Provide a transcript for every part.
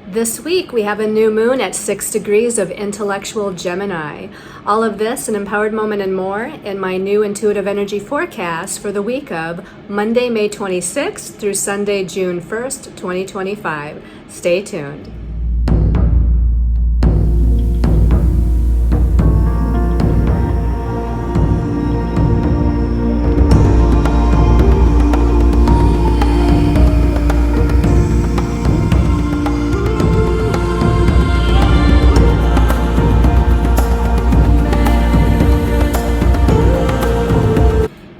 This week we have a new moon at 6 degrees of intellectual Gemini. All of this, an empowered moment and more in my new intuitive energy forecast for the week of Monday, May 26th through Sunday, June 1st, 2025. Stay tuned.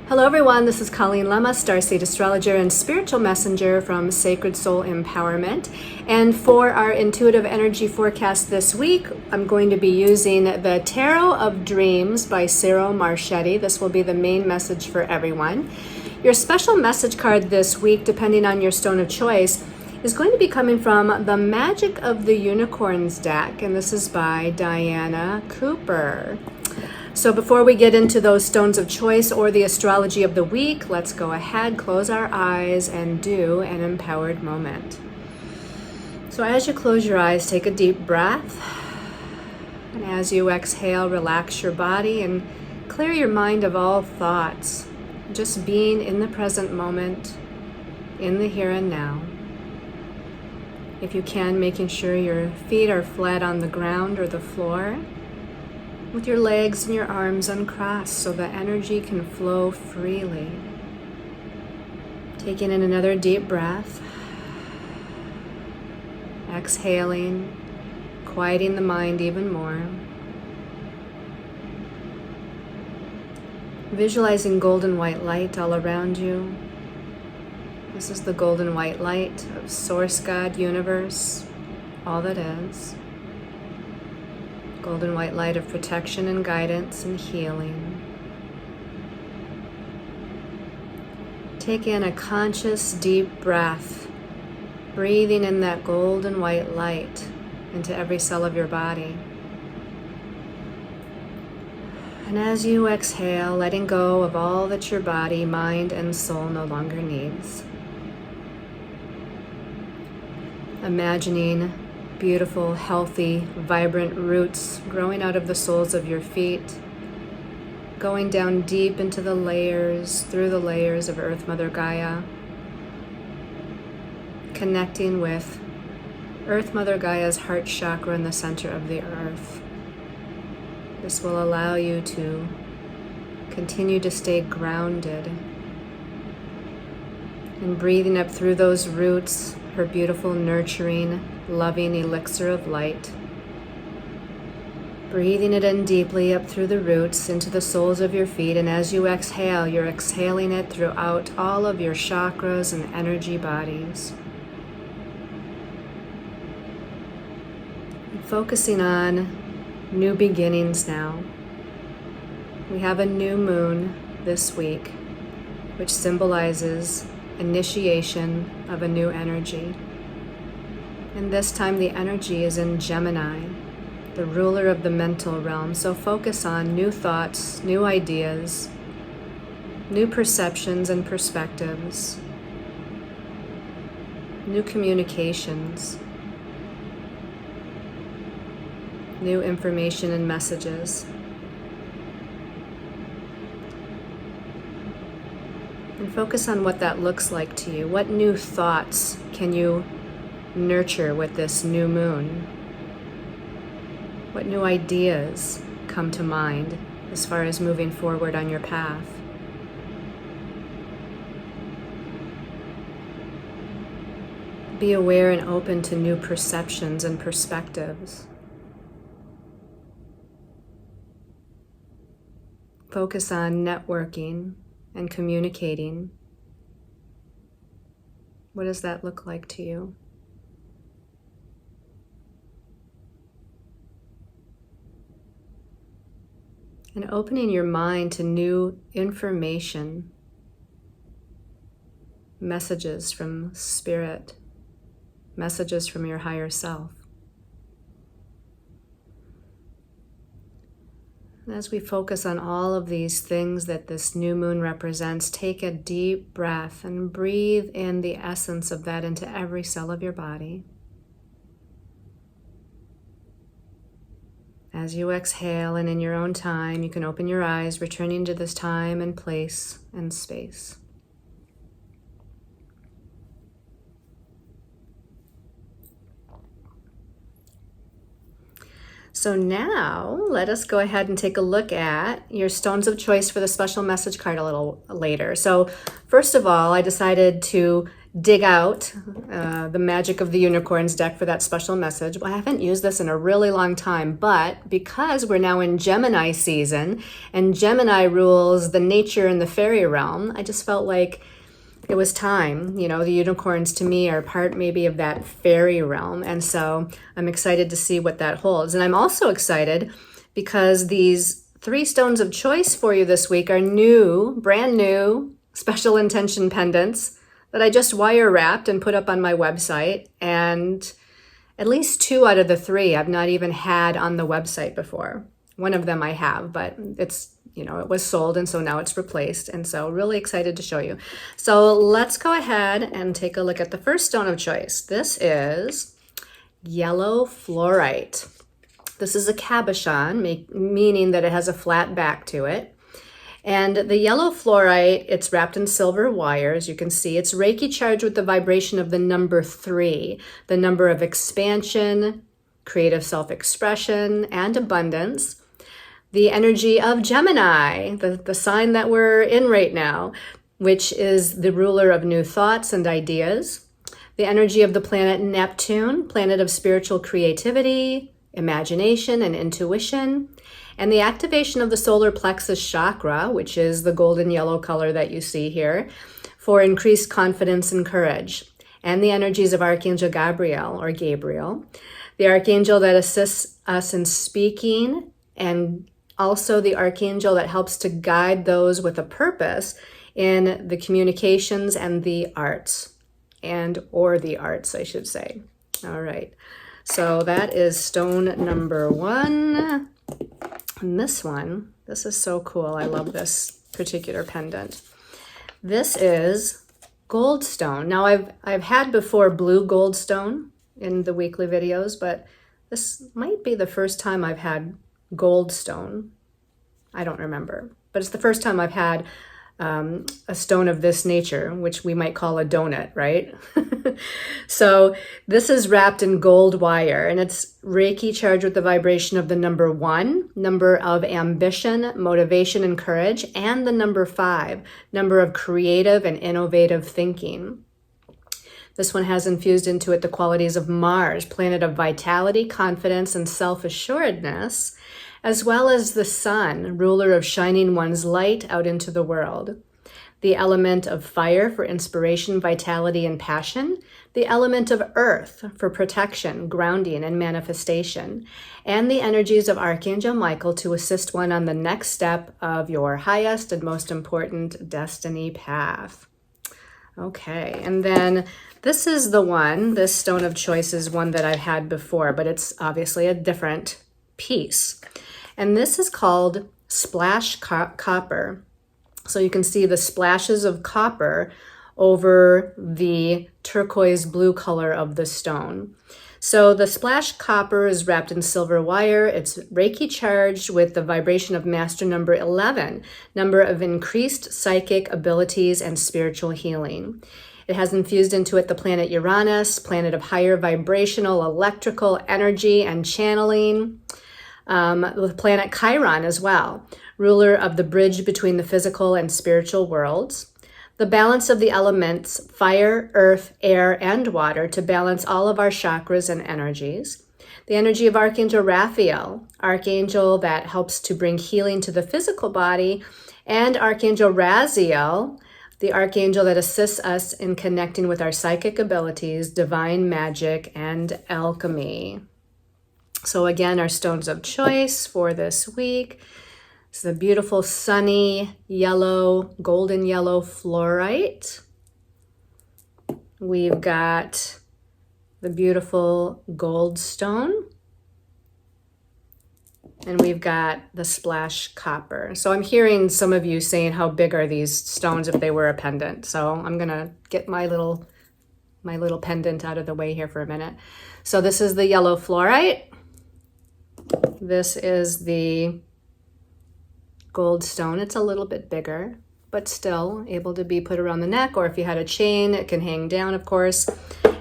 Hello everyone, this is Colleen Lemma, Starseed Astrologer and Spiritual Messenger from Sacred Soul Empowerment. And for our intuitive energy forecast this week, I'm going to be using the Tarot of Dreams by Cyril Marchetti. This will be the main message for everyone. Your special message card this week, depending on your stone of choice, is going to be coming from the Magic of the Unicorns deck, and this is by Diana Cooper. So before we get into those stones of choice or the astrology of the week, let's go ahead, close our eyes, and do an empowered moment. So as you close your eyes, take a deep breath. And as you exhale, relax your body and clear your mind of all thoughts. Just being in the present moment, in the here and now. If you can, making sure your feet are flat on the ground or the floor, with your legs and your arms uncrossed so the energy can flow freely. Taking in another deep breath. Exhaling, quieting the mind even more. Visualizing golden white light all around you. This is the golden white light of Source God, Universe, all that is. Golden white light of protection and guidance and healing. Take in a conscious deep breath, breathing in that golden white light into every cell of your body. And as you exhale, letting go of all that your body, mind, and soul no longer needs. Imagining beautiful, healthy, vibrant roots growing out of the soles of your feet, going down deep into the layers, through the layers of Earth Mother Gaia, connecting with Earth Mother Gaia's heart chakra in the center of the earth. This will allow you to continue to stay grounded and breathing up through those roots, her beautiful, nurturing, loving elixir of light. Breathing it in deeply up through the roots into the soles of your feet, and as you exhale, you're exhaling it throughout all of your chakras and energy bodies. Focusing on new beginnings now. We have a new moon this week, which symbolizes initiation of a new energy. And this time the energy is in Gemini, the ruler of the mental realm. So focus on new thoughts, new ideas, new perceptions and perspectives, new communications, new information and messages. And focus on what that looks like to you. What new thoughts can you nurture with this new moon? What new ideas come to mind as far as moving forward on your path? Be aware and open to new perceptions and perspectives. Focus on networking and communicating. What does that look like to you? And opening your mind to new information, messages from spirit, messages from your higher self. And as we focus on all of these things that this new moon represents, take a deep breath and breathe in the essence of that into every cell of your body. As you exhale and in your own time, you can open your eyes, returning to this time and place and space. So now let us go ahead and take a look at your stones of choice for the special message card a little later. So first of all, I decided to dig out the Magic of the Unicorns deck for that special message. Well, I haven't used this in a really long time, but because we're now in Gemini season and Gemini rules the nature and the fairy realm, I just felt like it was time. You know, the unicorns to me are part maybe of that fairy realm. And so I'm excited to see what that holds. And I'm also excited because these 3 stones of choice for you this week are new, brand new, special intention pendants that I just wire wrapped and put up on my website. And at least 2 out of the 3 I've not even had on the website before. One of them I have, but it's, you know, it was sold and so now it's replaced. And so really excited to show you. So let's go ahead and take a look at the first stone of choice. This is yellow fluorite. This is a cabochon, meaning that it has a flat back to it. And the yellow fluorite, it's wrapped in silver wire, as you can see. It's Reiki charged with the vibration of the number 3, the number of expansion, creative self-expression, and abundance. The energy of Gemini, the sign that we're in right now, which is the ruler of new thoughts and ideas. The energy of the planet Neptune, planet of spiritual creativity, imagination, and intuition. And the activation of the solar plexus chakra, which is the golden yellow color that you see here, for increased confidence and courage. And the energies of Archangel Gabriel, or Gabriel, the archangel that assists us in speaking, and also the archangel that helps to guide those with a purpose in the communications and the arts, or the arts, I should say. All right, so that is stone number 1. And this one, this is so cool. I love this particular pendant. This is goldstone. Now I've had before blue goldstone in the weekly videos, but this might be the first time I've had goldstone. I don't remember, but it's the first time I've had a stone of this nature, which we might call a donut, right? So this is wrapped in gold wire, and it's Reiki charged with the vibration of the number 1, number of ambition, motivation, and courage, and the number 5, number of creative and innovative thinking. This one has infused into it the qualities of Mars, planet of vitality, confidence, and self-assuredness, as well as the sun, ruler of shining one's light out into the world. The element of fire for inspiration, vitality, and passion. The element of earth for protection, grounding, and manifestation. And the energies of Archangel Michael to assist one on the next step of your highest and most important destiny path. Okay, and then this is the one, this stone of choice is one that I've had before, but it's obviously a different piece. And this is called Splash Copper. So you can see the splashes of copper over the turquoise blue color of the stone. So the splash copper is wrapped in silver wire. It's Reiki charged with the vibration of master number 11, number of increased psychic abilities and spiritual healing. It has infused into it the planet Uranus, planet of higher vibrational electrical energy and channeling. The planet Chiron as well, ruler of the bridge between the physical and spiritual worlds. The balance of the elements, fire, earth, air, and water, to balance all of our chakras and energies. The energy of Archangel Raphael, archangel that helps to bring healing to the physical body, and Archangel Raziel, the archangel that assists us in connecting with our psychic abilities, divine magic, and alchemy. So again, our stones of choice for this week. It's the beautiful sunny yellow, golden yellow fluorite. We've got the beautiful goldstone. And we've got the splash copper. So I'm hearing some of you saying how big are these stones if they were a pendant. So I'm gonna get my little pendant out of the way here for a minute. So this is the yellow fluorite. This is the gold stone. It's a little bit bigger, but still able to be put around the neck, or if you had a chain, it can hang down, of course.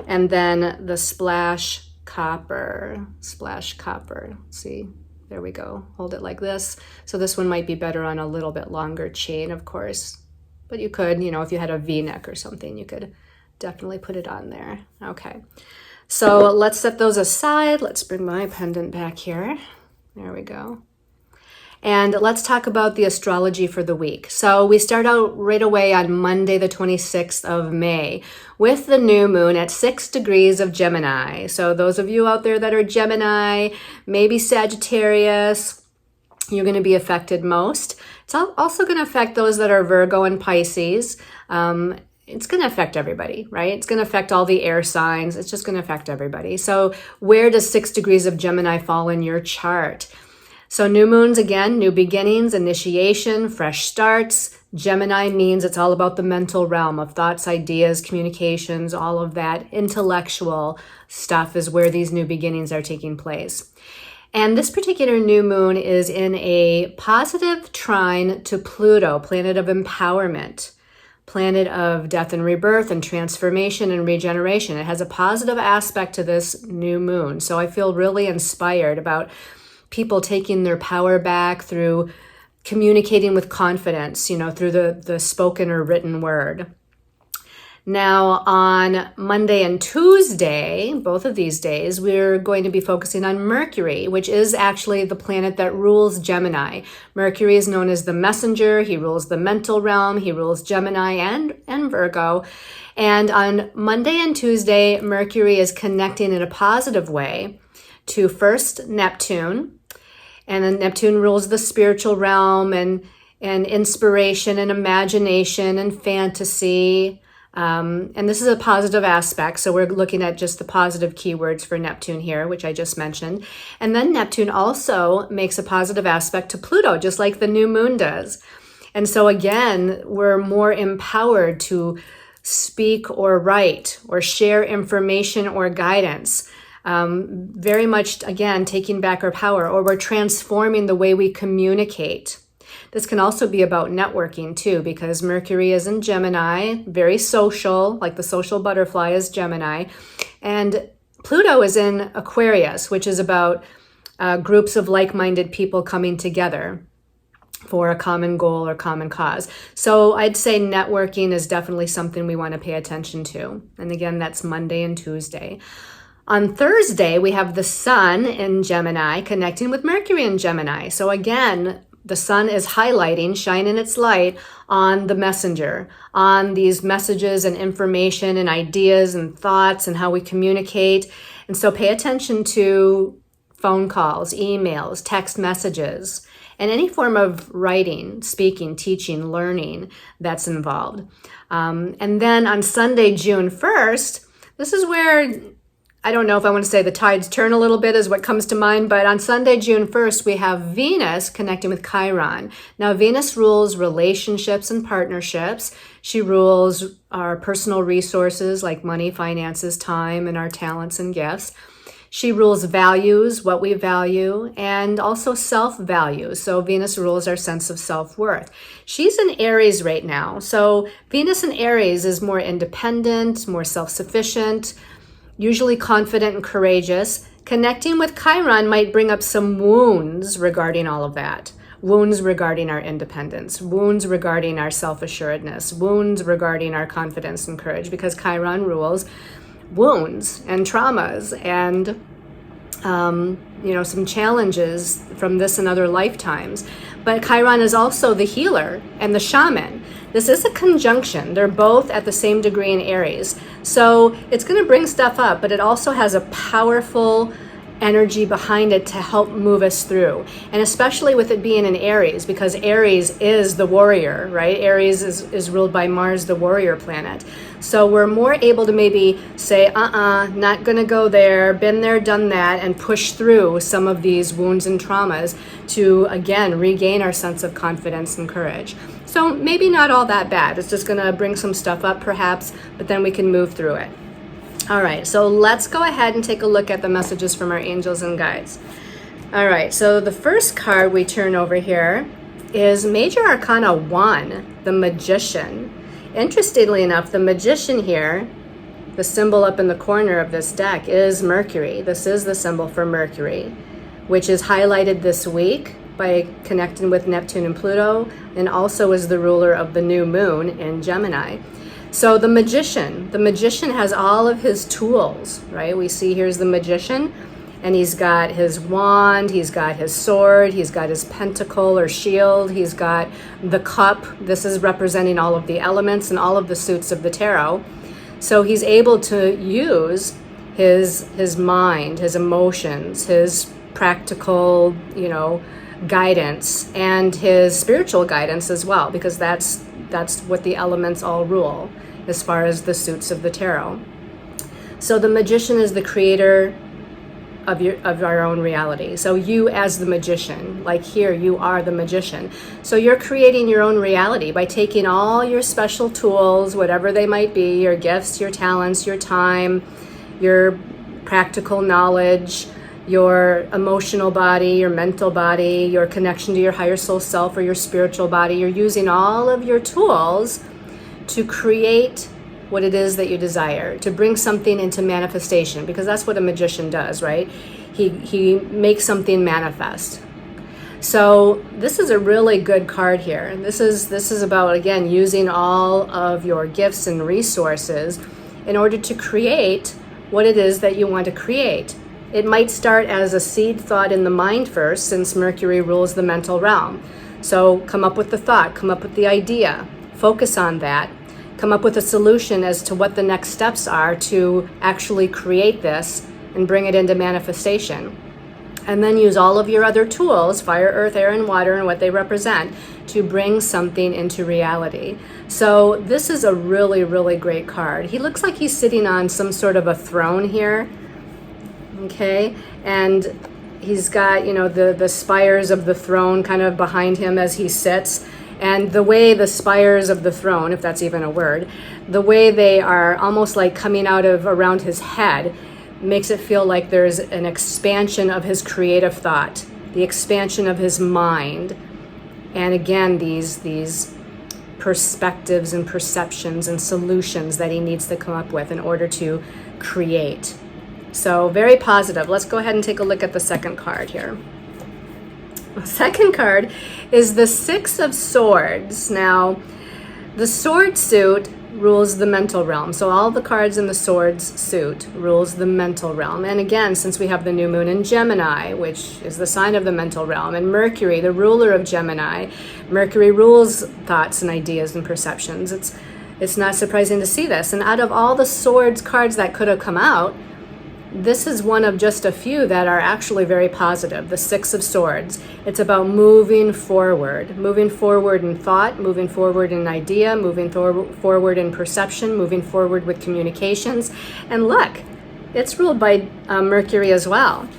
And then the splash copper. See, there we go. Hold it like this. So this one might be better on a little bit longer chain, of course. But you could, you know, if you had a V-neck or something, you could definitely put it on there. Okay. So let's set those aside. Let's bring my pendant back here. There we go. And let's talk about the astrology for the week. So we start out right away on Monday, the 26th of May, with the new moon at 6 degrees of Gemini. So those of you out there that are Gemini, maybe Sagittarius, you're going to be affected most. It's also going to affect those that are Virgo and Pisces. It's going to affect everybody, right? It's going to affect all the air signs. It's just going to affect everybody. So where does 6 degrees of Gemini fall in your chart? So new moons, again, new beginnings, initiation, fresh starts. Gemini means it's all about the mental realm of thoughts, ideas, communications, all of that intellectual stuff is where these new beginnings are taking place. And this particular new moon is in a positive trine to Pluto, planet of empowerment, planet of death and rebirth and transformation and regeneration. It has a positive aspect to this new moon. So I feel really inspired about people taking their power back through communicating with confidence, you know, through the spoken or written word. Now, on Monday and Tuesday, both of these days, we're going to be focusing on Mercury, which is actually the planet that rules Gemini. Mercury is known as the messenger. He rules the mental realm. He rules Gemini and Virgo. And on Monday and Tuesday, Mercury is connecting in a positive way to first Neptune. And then Neptune rules the spiritual realm and inspiration and imagination and fantasy. And this is a positive aspect. So we're looking at just the positive keywords for Neptune here, which I just mentioned. And then Neptune also makes a positive aspect to Pluto, just like the new moon does. And so again, we're more empowered to speak or write or share information or guidance. Very much, again, taking back our power, or we're transforming the way we communicate. This can also be about networking too, because Mercury is in Gemini, very social, like the social butterfly is Gemini. And Pluto is in Aquarius, which is about groups of like-minded people coming together for a common goal or common cause. So I'd say networking is definitely something we want to pay attention to. And again, that's Monday and Tuesday. On Thursday, we have the Sun in Gemini connecting with Mercury in Gemini. So again, the sun is highlighting, shining its light on the messenger, on these messages and information and ideas and thoughts and how we communicate. And so pay attention to phone calls, emails, text messages, and any form of writing, speaking, teaching, learning that's involved. And then on Sunday, June 1st, this is where, I don't know if I want to say the tides turn a little bit is what comes to mind, but on Sunday, June 1st, we have Venus connecting with Chiron. Now, Venus rules relationships and partnerships. She rules our personal resources like money, finances, time, and our talents and gifts. She rules values, what we value, and also self-value. So Venus rules our sense of self-worth. She's in Aries right now. So Venus in Aries is more independent, more self-sufficient, usually confident and courageous. Connecting with Chiron might bring up some wounds regarding all of that. Wounds regarding our independence, wounds regarding our self-assuredness, wounds regarding our confidence and courage, because Chiron rules wounds and traumas and some challenges from this and other lifetimes. But Chiron is also the healer and the shaman. This is a conjunction. They're both at the same degree in Aries. So it's going to bring stuff up, but it also has a powerful energy behind it to help move us through. And especially with it being in Aries, because Aries is the warrior, right? Aries is ruled by Mars, the warrior planet. So we're more able to maybe say, not going to go there, been there, done that, and push through some of these wounds and traumas to, again, regain our sense of confidence and courage. So maybe not all that bad. It's just going to bring some stuff up perhaps, but then we can move through it. All right, so let's go ahead and take a look at the messages from our angels and guides. All right, so the first card we turn over here is Major Arcana 1, the Magician. Interestingly enough, the Magician here, the symbol up in the corner of this deck, is Mercury. This is the symbol for Mercury, which is highlighted this week by connecting with Neptune and Pluto, and also is the ruler of the new moon in Gemini. So the Magician has all of his tools, right? We see here's the Magician, and he's got his wand, he's got his sword, he's got his pentacle or shield, he's got the cup. This is representing all of the elements and all of the suits of the tarot. So he's able to use his mind, his emotions, his practical, guidance, and his spiritual guidance as well, because that's what the elements all rule as far as the suits of the tarot. So the Magician is the creator of our own reality. So you as the Magician, like here, you are the Magician. So you're creating your own reality by taking all your special tools, whatever they might be, your gifts, your talents, your time, your practical knowledge, your emotional body, your mental body, your connection to your higher soul self or your spiritual body. You're using all of your tools to create what it is that you desire, to bring something into manifestation, because that's what a magician does, right? He makes something manifest. So this is a really good card here. This is about, again, using all of your gifts and resources in order to create what it is that you want to create. It might start as a seed thought in the mind first, since Mercury rules the mental realm. So come up with the thought, come up with the idea, focus on that, come up with a solution as to what the next steps are to actually create this and bring it into manifestation. And then use all of your other tools, fire, earth, air, and water, and what they represent, to bring something into reality. So this is a really, really great card. He looks like he's sitting on some sort of a throne here, okay? And he's got, the spires of the throne kind of behind him as he sits. And the way the spires of the throne, if that's even a word, the way they are almost like coming out of around his head makes it feel like there's an expansion of his creative thought, the expansion of his mind. And again, these perspectives and perceptions and solutions that he needs to come up with in order to create. So very positive. Let's go ahead and take a look at the second card here. The second card is the Six of Swords. Now, the sword suit rules the mental realm. So all the cards in the swords suit rules the mental realm. And again, since we have the new moon in Gemini, which is the sign of the mental realm, and Mercury, the ruler of Gemini, Mercury rules thoughts and ideas and perceptions. It's not surprising to see this. And out of all the swords cards that could have come out, this is one of just a few that are actually very positive, the Six of Swords. It's about moving forward in thought, moving forward in idea, moving forward in perception, moving forward with communications. And look, it's ruled by Mercury as well.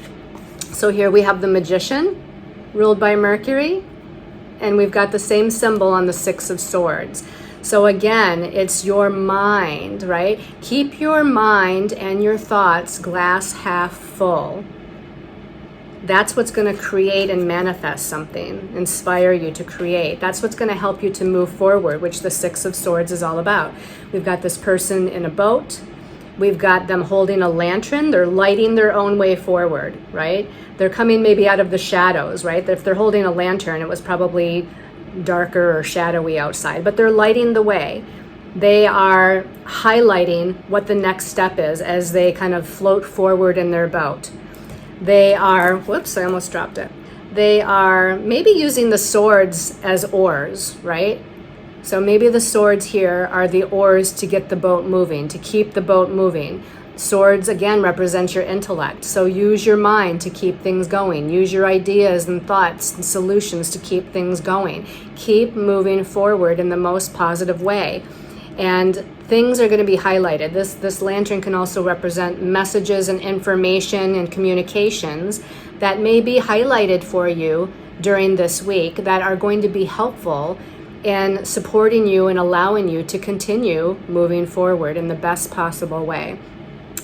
So here we have the Magician, ruled by Mercury, and we've got the same symbol on the Six of Swords. So again, it's your mind, right? Keep your mind and your thoughts glass half full. That's what's going to create and manifest something, inspire you to create. That's what's going to help you to move forward, which the Six of Swords is all about. We've got this person in a boat. We've got them holding a lantern. They're lighting their own way forward, right? They're coming maybe out of the shadows, right? If they're holding a lantern, it was probably darker or shadowy outside, but they're lighting the way. They are highlighting what the next step is as they kind of float forward in their boat. They are, whoops, I almost dropped it. They are maybe using the swords as oars, right? So maybe the swords here are the oars to get the boat moving, to keep the boat moving. Swords, again, represent your intellect. So use your mind to keep things going. Use your ideas and thoughts and solutions to keep things going. Keep moving forward in the most positive way. And things are going to be highlighted. This lantern can also represent messages and information and communications that may be highlighted for you during this week that are going to be helpful in supporting you and allowing you to continue moving forward in the best possible way.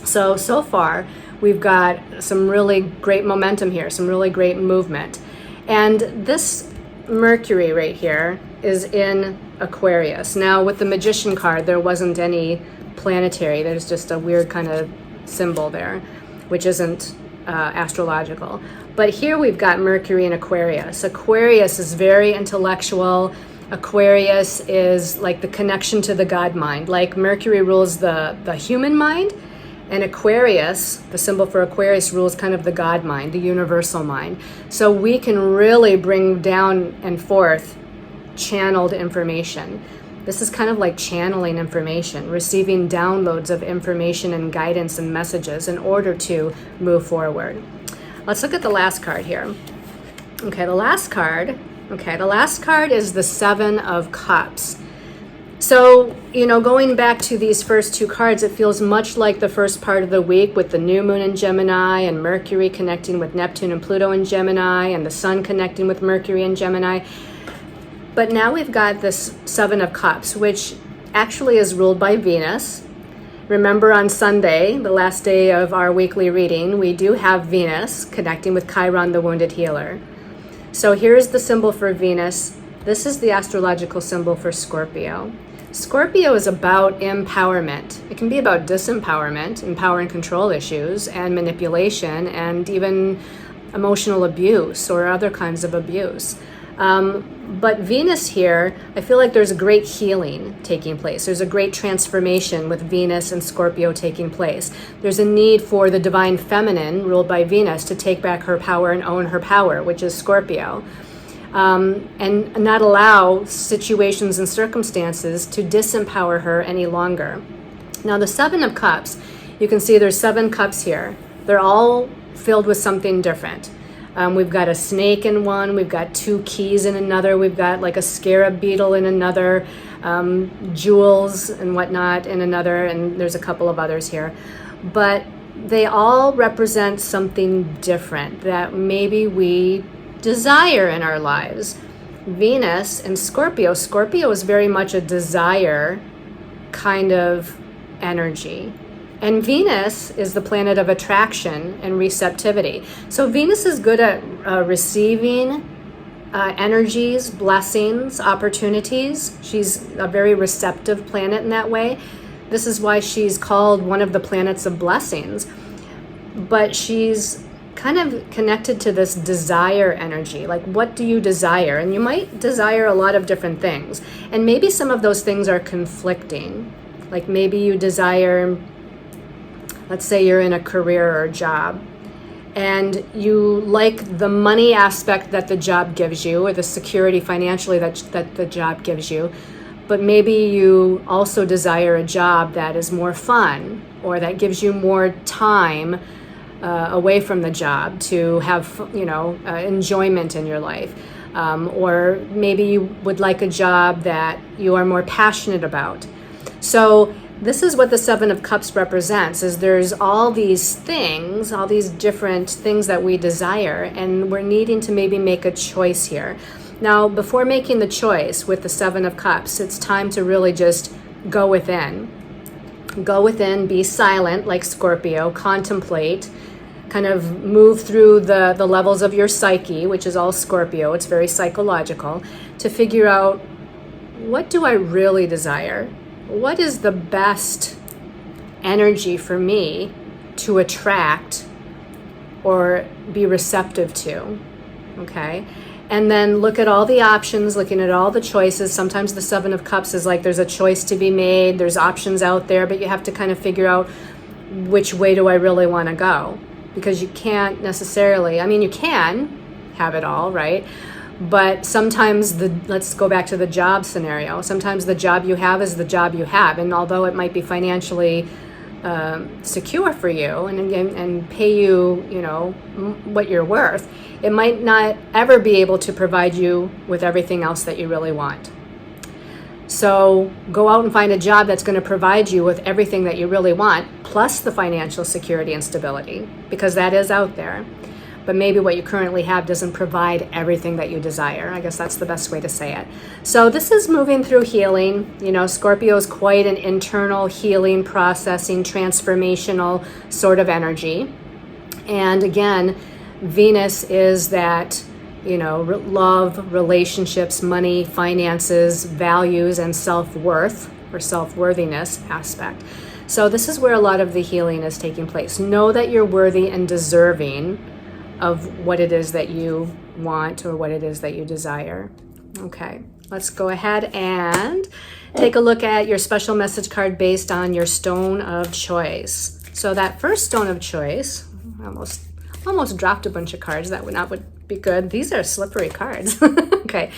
So far, we've got some really great momentum here, some really great movement. And this Mercury right here is in Aquarius. Now with the Magician card, there wasn't any planetary. There's just a weird kind of symbol there, which isn't astrological. But here we've got Mercury in Aquarius. Aquarius is very intellectual. Aquarius is like the connection to the God mind. Like Mercury rules the human mind, and Aquarius, the symbol for Aquarius, rules kind of the God mind, the universal mind. So we can really bring down and forth channeled information. This is kind of like channeling information, receiving downloads of information and guidance and messages in order to move forward. Let's look at the last card here. Okay, the last card is the Seven of Cups. So, going back to these first two cards, it feels much like the first part of the week with the new moon in Gemini and Mercury connecting with Neptune and Pluto in Gemini and the sun connecting with Mercury in Gemini. But now we've got this Seven of Cups, which actually is ruled by Venus. Remember on Sunday, the last day of our weekly reading, we do have Venus connecting with Chiron, the wounded healer. So here's the symbol for Venus. This is the astrological symbol for Scorpio. Scorpio is about empowerment. It can be about disempowerment, empower and control issues, and manipulation, and even emotional abuse or other kinds of abuse. But Venus here, I feel like there's a great healing taking place. There's a great transformation with Venus and Scorpio taking place. There's a need for the divine feminine, ruled by Venus, to take back her power and own her power, which is Scorpio. And not allow situations and circumstances to disempower her any longer. Now the Seven of Cups, you can see there's 7 cups here. They're all filled with something different. We've got a snake in one, we've got 2 keys in another, we've got like a scarab beetle in another, jewels and whatnot in another, and there's a couple of others here. But they all represent something different that maybe we desire in our lives. Venus and Scorpio. Scorpio is very much a desire kind of energy. And Venus is the planet of attraction and receptivity. So Venus is good at receiving energies, blessings, opportunities. She's a very receptive planet in that way. This is why she's called one of the planets of blessings. But she's kind of connected to this desire energy. Like, what do you desire? And you might desire a lot of different things. And maybe some of those things are conflicting. Like maybe you desire, let's say you're in a career or a job, and you like the money aspect that the job gives you, or the security financially that the job gives you, but maybe you also desire a job that is more fun, or that gives you more time away from the job to have, enjoyment in your life. Or maybe you would like a job that you are more passionate about. So this is what the Seven of Cups represents, is there's all these things, all these different things that we desire, and we're needing to maybe make a choice here. Now, before making the choice with the Seven of Cups, it's time to really just go within. Go within, be silent like Scorpio, contemplate, kind of move through the levels of your psyche, which is all Scorpio, it's very psychological, to figure out, what do I really desire? What is the best energy for me to attract or be receptive to? Okay. And then look at all the options, looking at all the choices. Sometimes the Seven of Cups is like there's a choice to be made, there's options out there, but you have to kind of figure out, which way do I really want to go? Because you can't necessarily, you can have it all, right? But sometimes let's go back to the job scenario. Sometimes the job you have is the job you have. And although it might be financially secure for you and pay you, what you're worth, it might not ever be able to provide you with everything else that you really want. So go out and find a job that's going to provide you with everything that you really want, plus the financial security and stability, because that is out there. But maybe what you currently have doesn't provide everything that you desire. I guess that's the best way to say it. So this is moving through healing. Scorpio is quite an internal healing, processing, transformational sort of energy. And again, Venus is that, love, relationships, money, finances, values, and self-worth or self-worthiness aspect. So this is where a lot of the healing is taking place. Know that you're worthy and deserving of what it is that you want or what it is that you desire. Okay, let's go ahead and take a look at your special message card based on your stone of choice. So that first stone of choice, I almost dropped a bunch of cards. That would be good. These are slippery cards. Okay.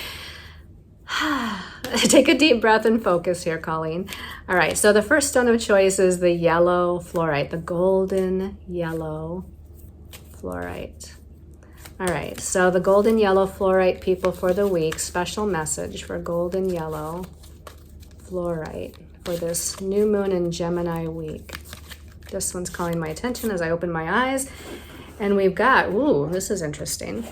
Take a deep breath and focus here, Colleen. All right, so the first stone of choice is the yellow fluorite, the golden yellow fluorite. All right, so the golden yellow fluorite people for the week, special message for golden yellow fluorite for this new moon in Gemini week. This one's calling my attention as I open my eyes. And we've got, ooh, this is interesting.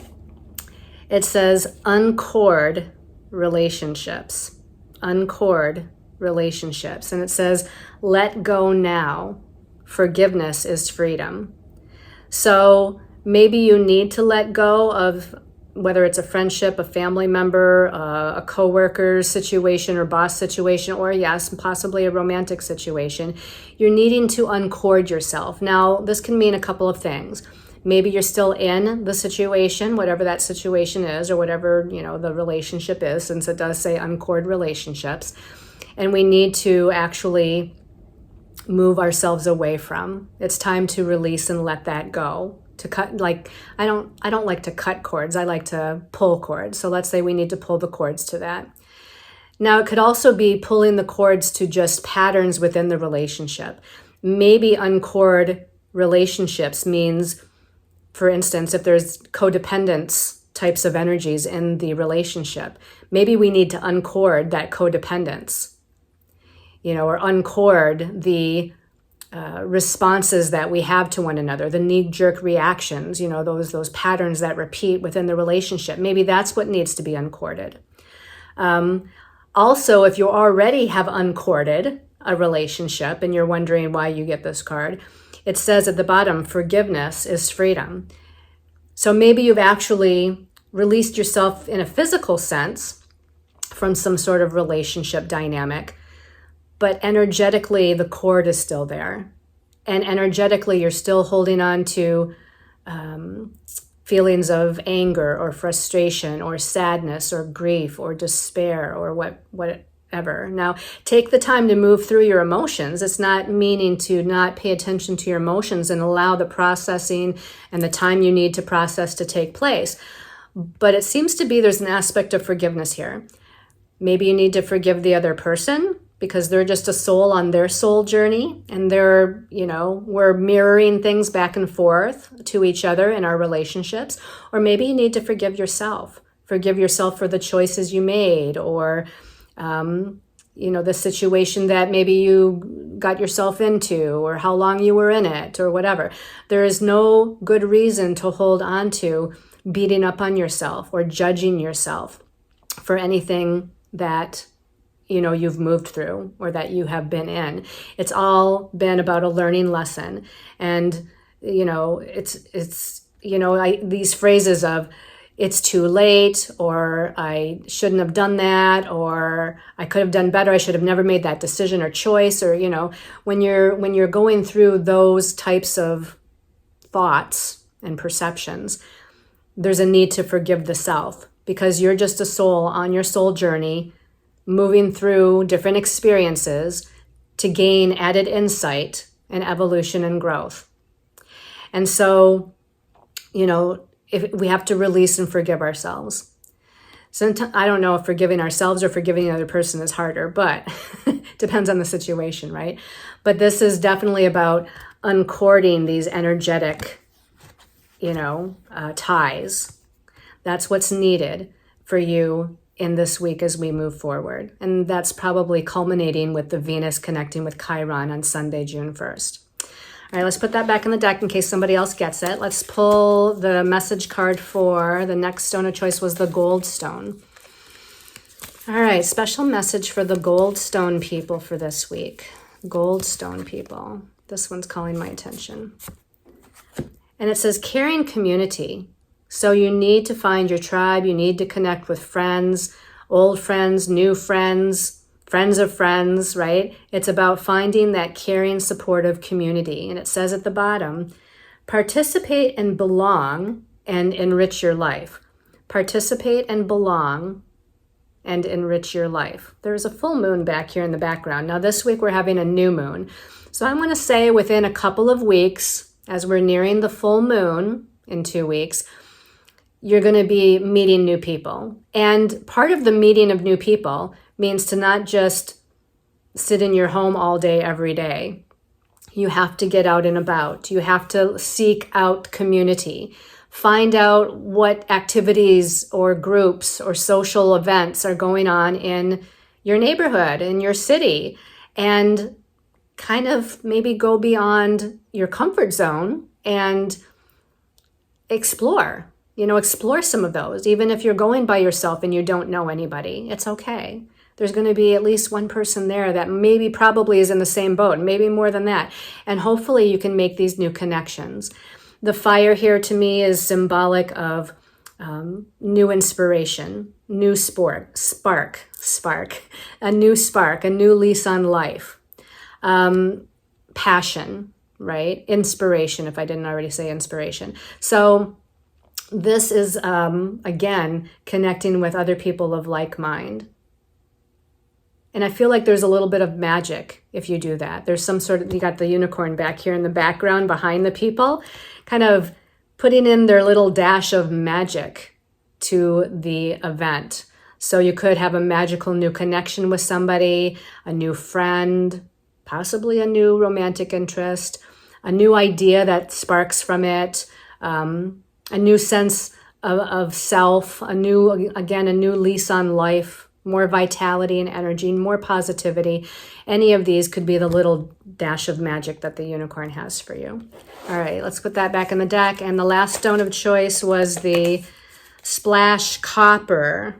It says uncord relationships. Uncord relationships. And it says, let go now. Forgiveness is freedom. So maybe you need to let go of whether it's a friendship, a family member, a coworker situation or boss situation, or yes, possibly a romantic situation. You're needing to uncord yourself. Now, this can mean a couple of things. Maybe you're still in the situation, whatever that situation is, or whatever, the relationship is, since it does say uncord relationships. And we need to actually move ourselves away from. It's time to release and let that go. To cut, I don't like to cut cords. I like to pull cords. So let's say we need to pull the cords to that. Now, it could also be pulling the cords to just patterns within the relationship. Maybe uncord relationships means, for instance, if there's codependence types of energies in the relationship, maybe we need to uncord that codependence, or uncord the responses that we have to one another, the knee-jerk reactions, those patterns that repeat within the relationship. Maybe that's what needs to be uncorded. Also, if you already have uncorded a relationship and you're wondering why you get this card, it says at the bottom, forgiveness is freedom. So maybe you've actually released yourself in a physical sense from some sort of relationship dynamic, but energetically, the cord is still there. And energetically, you're still holding on to feelings of anger or frustration or sadness or grief or despair or whatever. Now, take the time to move through your emotions. It's not meaning to not pay attention to your emotions and allow the processing and the time you need to process to take place. But it seems to be there's an aspect of forgiveness here. Maybe you need to forgive the other person, because they're just a soul on their soul journey, and we're mirroring things back and forth to each other in our relationships. Or maybe you need to forgive yourself for the choices you made, or the situation that maybe you got yourself into, or how long you were in it, or whatever. There is no good reason to hold on to beating up on yourself or judging yourself for anything that you've moved through or that you have been in. It's all been about a learning lesson. And, these phrases of it's too late, or I shouldn't have done that, or I could have done better. I should have never made that decision or choice. Or, when you're going through those types of thoughts and perceptions, there's a need to forgive the self, because you're just a soul on your soul journey, moving through different experiences to gain added insight and evolution and growth. And so, if we have to release and forgive ourselves. Sometimes, I don't know if forgiving ourselves or forgiving the other person is harder, but depends on the situation, right? But this is definitely about uncording these energetic, ties. That's what's needed for you in this week as we move forward. And that's probably culminating with the Venus connecting with Chiron on Sunday, June 1st. All right, let's put that back in the deck in case somebody else gets it. Let's pull the message card for the next stone of choice was the gold stone. All right, special message for the gold stone people for this week. Gold stone people. This one's calling my attention. And it says caring community. So you need to find your tribe. You need to connect with friends, old friends, new friends, friends of friends, right? It's about finding that caring, supportive community. And it says at the bottom, participate and belong and enrich your life. Participate and belong and enrich your life. There's a full moon back here in the background. Now this week we're having a new moon. So I'm going to say within a couple of weeks, as we're nearing the full moon in 2 weeks, you're going to be meeting new people. And part of the meeting of new people means to not just sit in your home all day, every day. You have to get out and about. You have to seek out community. Find out what activities or groups or social events are going on in your neighborhood, in your city, and kind of maybe go beyond your comfort zone and explore. Explore some of those. Even if you're going by yourself and you don't know anybody, it's okay. There's going to be at least one person there that maybe probably is in the same boat, maybe more than that. And hopefully you can make these new connections. The fire here to me is symbolic of new inspiration, new spark, a new spark, a new lease on life, passion, right? Inspiration, if I didn't already say inspiration. So this is, again, connecting with other people of like mind. And I feel like there's a little bit of magic if you do that. There's some sort of, you got the unicorn back here in the background behind the people, kind of putting in their little dash of magic to the event. So you could have a magical new connection with somebody, a new friend, possibly a new romantic interest, a new idea that sparks from it, a new sense of self, a new lease on life, more vitality and energy, more positivity. Any of these could be the little dash of magic that the unicorn has for you. All right, let's put that back in the deck. And the last stone of choice was the Splash Copper.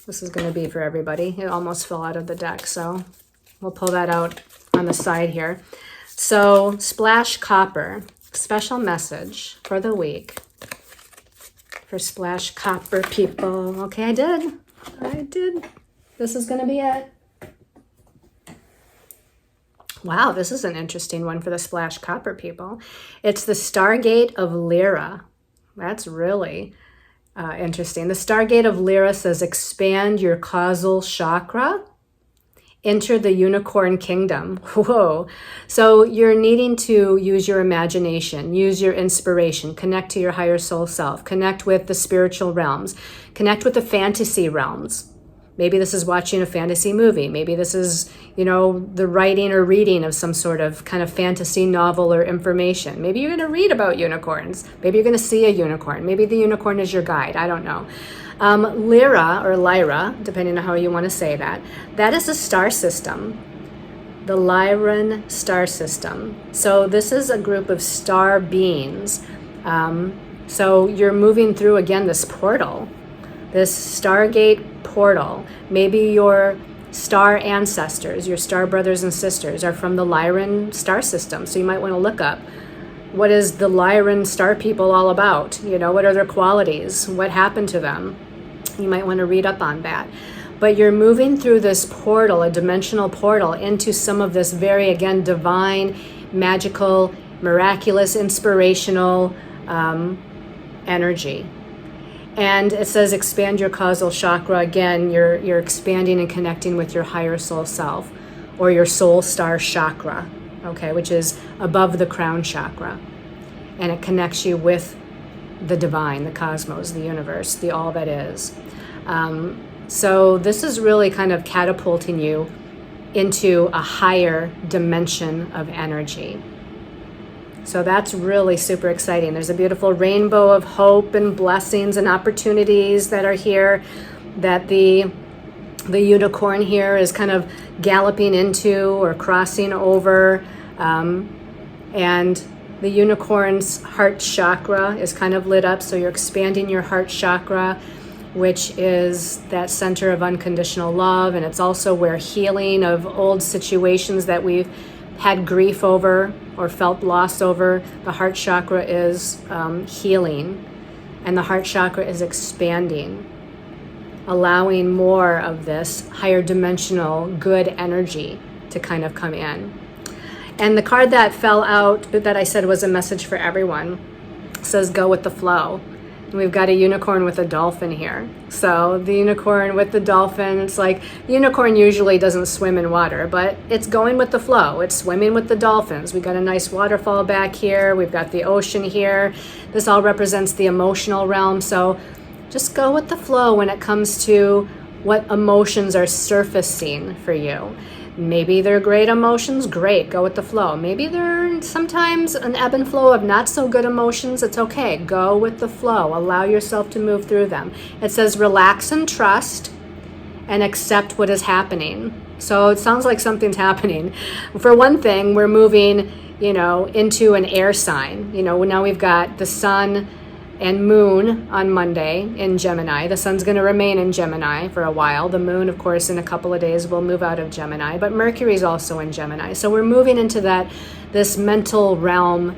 This is going to be for everybody. It almost fell out of the deck, so we'll pull that out on the side here. So Splash Copper, special message for the week for Splash Copper people. Okay, I did. This is going to be it. Wow, this is an interesting one for the Splash Copper people. It's the Stargate of Lyra. That's really interesting. The Stargate of Lyra says, expand your causal chakra, enter the unicorn kingdom. Whoa. So you're needing to use your imagination, use your inspiration, connect to your higher soul self, connect with the spiritual realms, connect with the fantasy realms. Maybe this is watching a fantasy movie. Maybe this is, the writing or reading of some sort of kind of fantasy novel or information. Maybe you're going to read about unicorns. Maybe you're going to see a unicorn. Maybe the unicorn is your guide. I don't know. Lyra, or Lyra, depending on how you want to say that, that is a star system, the Lyran star system. So this is a group of star beings. So you're moving through, again, this portal, this Stargate portal. Maybe your star ancestors, your star brothers and sisters are from the Lyran star system. So you might want to look up, what is the Lyran star people all about? What are their qualities? What happened to them? You might want to read up on that. But you're moving through this portal, a dimensional portal, into some of this very, again, divine, magical, miraculous, inspirational energy. And it says expand your causal chakra. Again, you're expanding and connecting with your higher soul self, or your soul star chakra, okay, which is above the crown chakra. And it connects you with the divine, the cosmos, the universe, the all that is. So this is really kind of catapulting you into a higher dimension of energy. So that's really super exciting. There's a beautiful rainbow of hope and blessings and opportunities that are here, that the unicorn here is kind of galloping into or crossing over. And the unicorn's heart chakra is kind of lit up. So you're expanding your heart chakra, which is that center of unconditional love. And it's also where healing of old situations that we've had grief over or felt loss over, the heart chakra is healing, and the heart chakra is expanding, allowing more of this higher dimensional good energy to kind of come in. And the card that fell out that I said was a message for everyone says go with the flow. And we've got a unicorn with a dolphin here. So the unicorn with the dolphin, it's like unicorn usually doesn't swim in water, but it's going with the flow. It's swimming with the dolphins. We've got a nice waterfall back here. We've got the ocean here. This all represents the emotional realm. So just go with the flow when it comes to what emotions are surfacing for you. Maybe they're great emotions, great, go with the flow. Maybe they're sometimes an ebb and flow of not so good emotions, it's okay, go with the flow, allow yourself to move through them. It says relax and trust and accept what is happening. So it sounds like something's happening. For one thing, we're moving, into an air sign. Now we've got the sun and moon on Monday in Gemini. The sun's going to remain in Gemini for a while. The moon, of course, in a couple of days will move out of Gemini, but Mercury's also in Gemini. So we're moving into this mental realm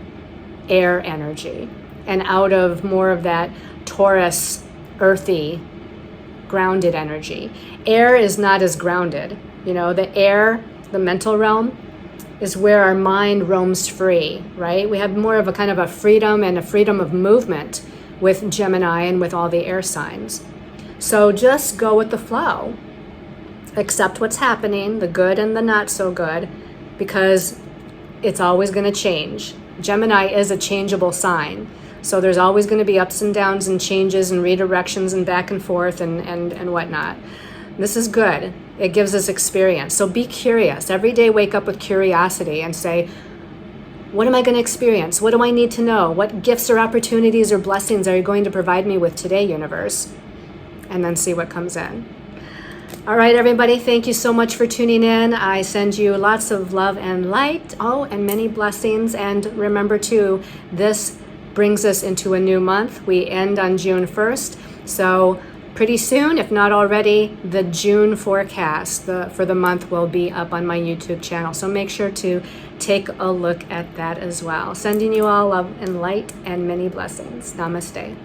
air energy and out of more of that Taurus, earthy, grounded energy. Air is not as grounded. The air, the mental realm, is where our mind roams free, right? We have more of a kind of a freedom and a freedom of movement with Gemini and with all the air signs. So just go with the flow. Accept what's happening, the good and the not so good, because it's always going to change. Gemini is a changeable sign. So there's always going to be ups and downs and changes and redirections and back and forth and whatnot. This is good. It gives us experience. So be curious. Every day wake up with curiosity and say, what am I going to experience? What do I need to know? What gifts or opportunities or blessings are you going to provide me with today, universe? And then see what comes in. All right, everybody, thank you so much for tuning in. I send you lots of love and light, and many blessings. And remember, too, this brings us into a new month. We end on June 1st. So pretty soon, if not already, the June forecast for the month will be up on my YouTube channel. So make sure to take a look at that as well. Sending you all love and light and many blessings. Namaste.